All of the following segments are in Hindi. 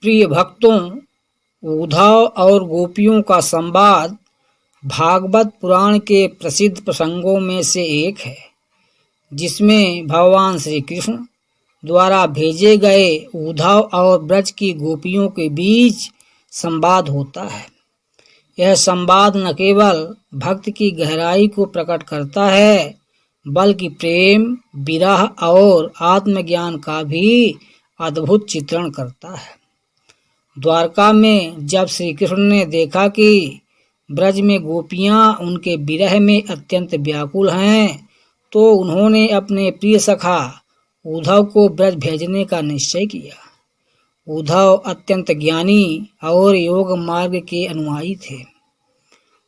प्रिय भक्तों, उद्धव और गोपियों का संवाद भागवत पुराण के प्रसिद्ध प्रसंगों में से एक है, जिसमें भगवान श्री कृष्ण द्वारा भेजे गए उद्धव और ब्रज की गोपियों के बीच संवाद होता है। यह संवाद न केवल भक्त की गहराई को प्रकट करता है, बल्कि प्रेम, विरह और आत्मज्ञान का भी अद्भुत चित्रण करता है। द्वारका में जब श्री कृष्ण ने देखा कि ब्रज में गोपियां उनके विरह में अत्यंत व्याकुल हैं, तो उन्होंने अपने प्रिय सखा उद्धव को ब्रज भेजने का निश्चय किया। उद्धव अत्यंत ज्ञानी और योग मार्ग के अनुयायी थे।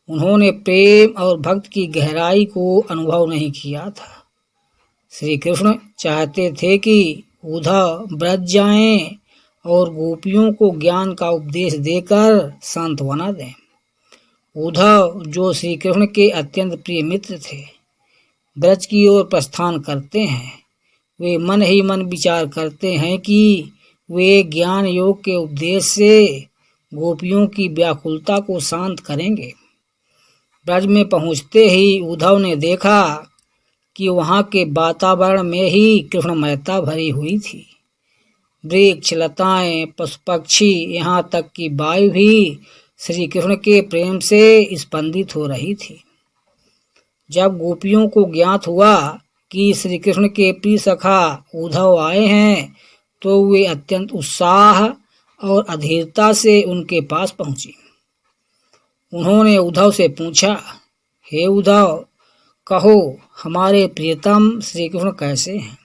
उन्होंने प्रेम और भक्त की गहराई को अनुभव नहीं किया था। श्री कृष्ण चाहते थे कि उद्धव ब्रज जाएं और गोपियों को ज्ञान का उपदेश देकर सांत्वना दें। उद्धव, जो श्री कृष्ण के अत्यंत प्रिय मित्र थे, ब्रज की ओर प्रस्थान करते हैं। वे मन ही मन विचार करते हैं कि वे ज्ञान योग के उपदेश से गोपियों की व्याकुलता को शांत करेंगे। ब्रज में पहुंचते ही उद्धव ने देखा कि वहां के वातावरण में ही कृष्णमयता भरी हुई थी। वृक्ष, लताएं, पशु पक्षी, यहाँ तक कि वायु भी श्री कृष्ण के प्रेम से स्पंदित हो रही थी। जब गोपियों को ज्ञात हुआ कि श्री कृष्ण के प्रिय सखा उद्धव आए हैं, तो वे अत्यंत उत्साह और अधीरता से उनके पास पहुंची। उन्होंने उद्धव से पूछा, हे उद्धव, कहो हमारे प्रियतम श्री कृष्ण कैसे हैं?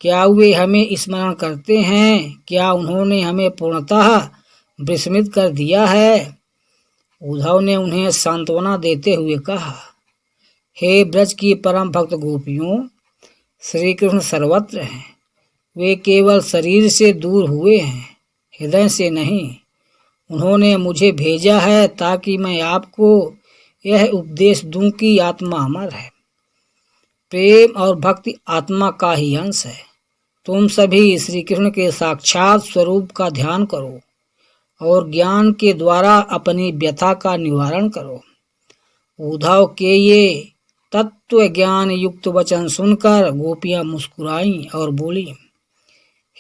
क्या वे हमें स्मरण करते हैं? क्या उन्होंने हमें पूर्णतः विस्मित कर दिया है? उद्धव ने उन्हें सांत्वना देते हुए कहा, हे ब्रज की परम भक्त गोपियों, श्री कृष्ण सर्वत्र हैं। वे केवल शरीर से दूर हुए हैं, हृदय से नहीं। उन्होंने मुझे भेजा है ताकि मैं आपको यह उपदेश दूं कि आत्मा अमर है। प्रेम और भक्ति आत्मा का ही अंश है। तुम सभी श्री कृष्ण के साक्षात स्वरूप का ध्यान करो और ज्ञान के द्वारा अपनी व्यथा का निवारण करो। उद्धव के ये तत्व ज्ञान युक्त वचन सुनकर गोपियां मुस्कुराईं और बोली,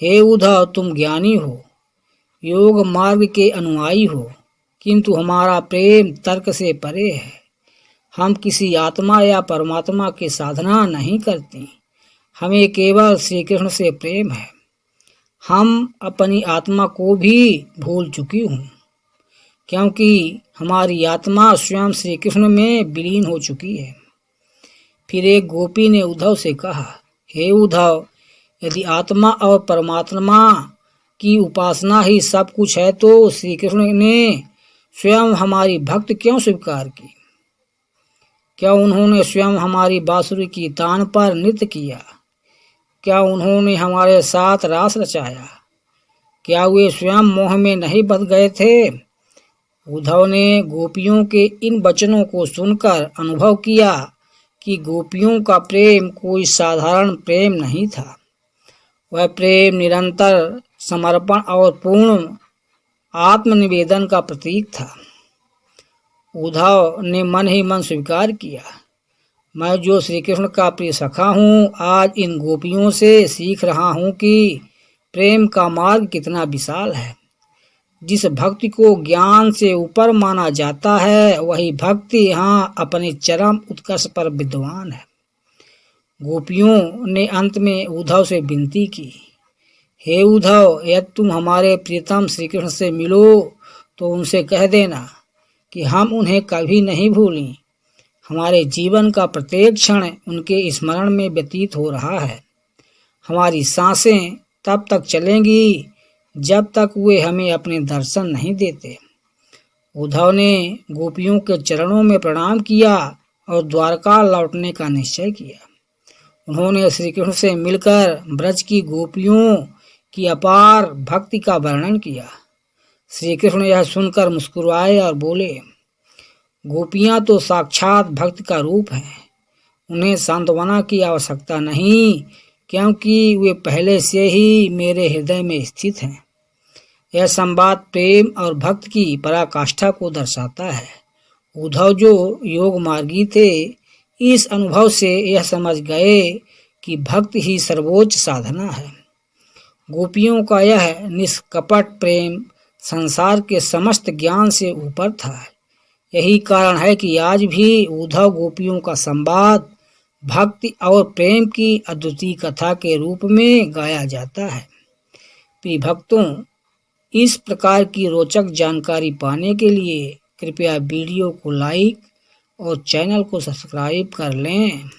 हे उद्धव, तुम ज्ञानी हो, योग मार्ग के अनुयायी हो, किंतु हमारा प्रेम तर्क से परे है। हम किसी आत्मा या परमात्मा की साधना नहीं करती, हमें केवल श्री कृष्ण से प्रेम है। हम अपनी आत्मा को भी भूल चुकी हूँ, क्योंकि हमारी आत्मा स्वयं श्री कृष्ण में विलीन हो चुकी है। फिर एक गोपी ने उद्धव से कहा, हे उद्धव, यदि आत्मा और परमात्मा की उपासना ही सब कुछ है, तो श्री कृष्ण ने स्वयं हमारी भक्ति क्यों स्वीकार की? क्या उन्होंने स्वयं हमारी बांसुरी की तान पर नृत्य किया? क्या उन्होंने हमारे साथ रास रचाया? क्या वे स्वयं मोह में नहीं बंध गए थे? उद्धव ने गोपियों के इन वचनों को सुनकर अनुभव किया कि गोपियों का प्रेम कोई साधारण प्रेम नहीं था। वह प्रेम निरंतर समर्पण और पूर्ण आत्मनिवेदन का प्रतीक था। उद्धव ने मन ही मन स्वीकार किया, मैं जो श्री कृष्ण का प्रिय सखा हूँ, आज इन गोपियों से सीख रहा हूँ कि प्रेम का मार्ग कितना विशाल है। जिस भक्ति को ज्ञान से ऊपर माना जाता है, वही भक्ति यहाँ अपने चरम उत्कर्ष पर विद्वान है। गोपियों ने अंत में उद्धव से विनती की, हे उद्धव, यदि तुम हमारे प्रियतम श्री कृष्ण से मिलो तो उनसे कह देना कि हम उन्हें कभी नहीं भूलें। हमारे जीवन का प्रत्येक क्षण उनके स्मरण में व्यतीत हो रहा है। हमारी सांसें तब तक चलेंगी जब तक वे हमें अपने दर्शन नहीं देते। उद्धव ने गोपियों के चरणों में प्रणाम किया और द्वारका लौटने का निश्चय किया। उन्होंने श्री कृष्ण से मिलकर ब्रज की गोपियों की अपार भक्ति का वर्णन किया। श्री कृष्ण यह सुनकर मुस्कुराए और बोले, गोपियां तो साक्षात भक्त का रूप हैं। उन्हें सांत्वना की आवश्यकता नहीं, क्योंकि वे पहले से ही मेरे हृदय में स्थित हैं। यह संवाद प्रेम और भक्त की पराकाष्ठा को दर्शाता है। उद्धव जो योग मार्गी थे, इस अनुभव से यह समझ गए कि भक्त ही सर्वोच्च साधना है। गोपियों का यह निष्कपट प्रेम संसार के समस्त ज्ञान से ऊपर था। यही कारण है कि आज भी उद्धव गोपियों का संवाद भक्ति और प्रेम की अद्वितीय कथा के रूप में गाया जाता है। प्रिय भक्तों, इस प्रकार की रोचक जानकारी पाने के लिए कृपया वीडियो को लाइक और चैनल को सब्सक्राइब कर लें।